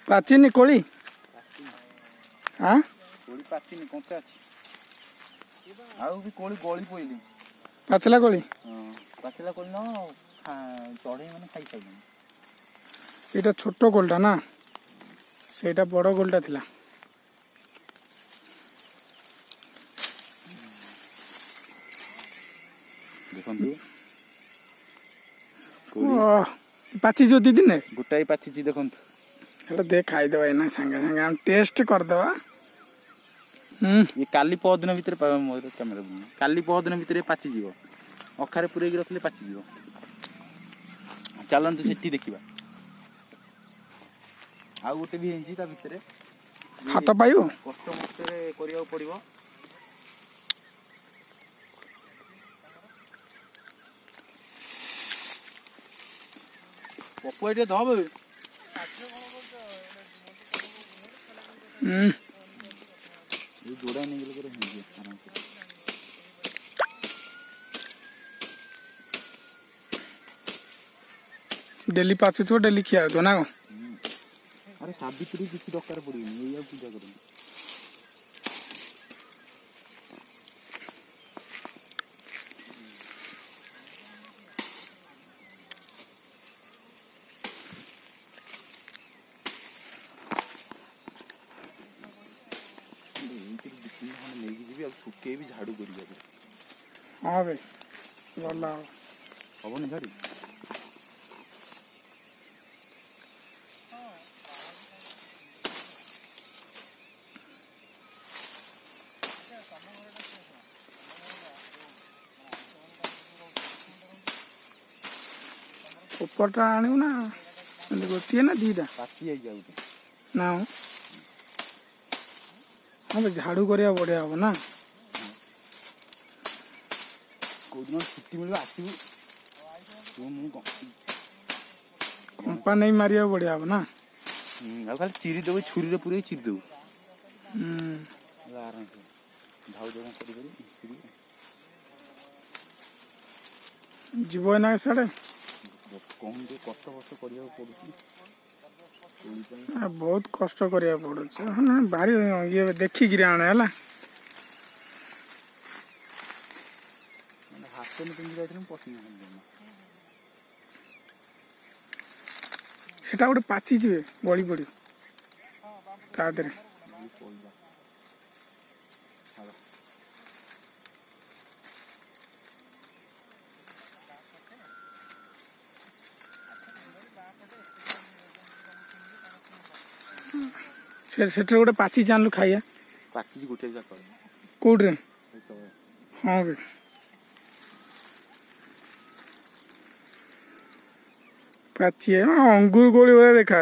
पाचिनी कोली हाँ कोली पाचिनी कंचा अछि आउ भी कोली गली पइली पाचला कोली हां पाचला कोली न चढ़ई माने खाई खाई एटा छोटो कोलटा ना सेटा बड़ कोलटा थिला देखंतु पाची जो दीदी ने गुटाई पाची छी देखंतु हेलो देख खाई दवा ना संगे संगे हम टेस्ट कर दवा ये काली पहदिन भीतर मोर कैमरा काली पहदिन भीतर पाची जीवो अखारे पुरे रखले पाची जीवो चलंतु सेठी देखिबा आ गोटे भी हेंची ता भीतर हाथ पाइयो कष्ट मष्ट रे करिया पड़िबो पपोइटे धब ये जोड़ा नहीं गेल करे हेंची आराम से डेली पाचु तो डेली खिया दो ना अरे साबित्री किसी दरकार पड़िनी ये पूजा कर सुखे भी झाड़ू कर हाँ भाई गला हम ना झाड़ी उपरटा आनियो ना गोटे ना दीटा पाची आई जाऊ ना हाँ भाई झाड़ू करिया बढ़िया हम ना कोदिन छुट्टी मिल आसबू कंपा नहीं मारिया बढ़िया हम ना खाली चिरी देव छुरी पूरे चिरी देव आराम से भाव जगह जीव ना साढ़े कहूँ कष्ट कष्ट करिया पड़ुची बहुत कष्ट करिया पड़ुची हाँ भारी ये देखिक आने है हाथ में पिंधि जाइए पसंद सेटा गोटे पाची जीवे गली पड़ से गोटे पाची जानलु खाइया पाची गोटे कौटे हाँ भाई पाची अंगूर गोली भाया देखा